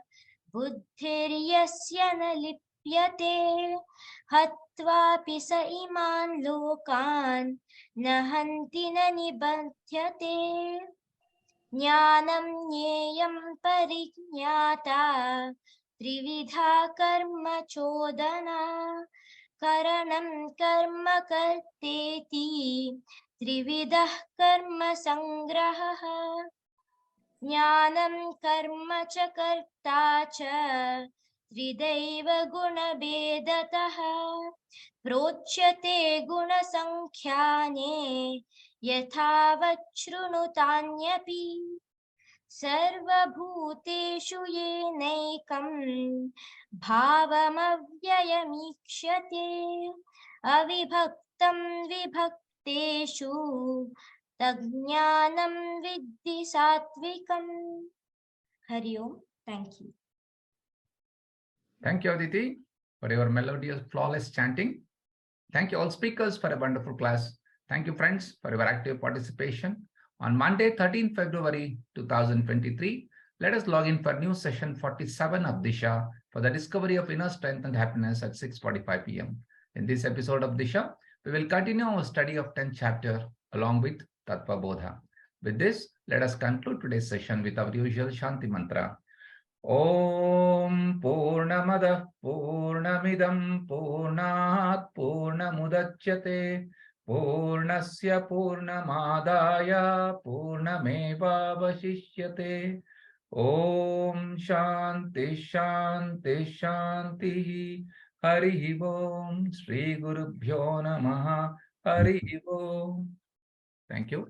buddhiryasya na lipyate hatvapi sa iman lokan nahanti na nibadhyate jnanam nyeyam parijñata trividha karma chodana karanam karma karteti trividah karma sangraha jnanam karma cha karta cha tridaiva guna bedataha procure gunasankhyane yathavachrunutanyaphi sarvabhuteshu yenaikam bhavamavyayamikshate avibhaktam vibhakteshu tajnanam viddhi satvikam. Hari Om. Thank you. Thank you, Aditi, for your melodious, flawless chanting. Thank you, all speakers, for a wonderful class. Thank you, friends, for your active participation. On Monday, 13 February 2023, let us log in for new session 47 of Disha for the discovery of inner strength and happiness at 6:45 p.m. In this episode of Disha, we will continue our study of 10th chapter along with Tattva Bodha. With this, let us conclude today's session with our usual Shanti mantra. Om Purnamada Purnamidam Purnat Purnamudachyate Purnasya Purnamadaya Purnameva Vashishyate. Om Shanti Shanti Shanti. Hari Om. Shri Gurubhyo Namaha. Hari Om. Thank you.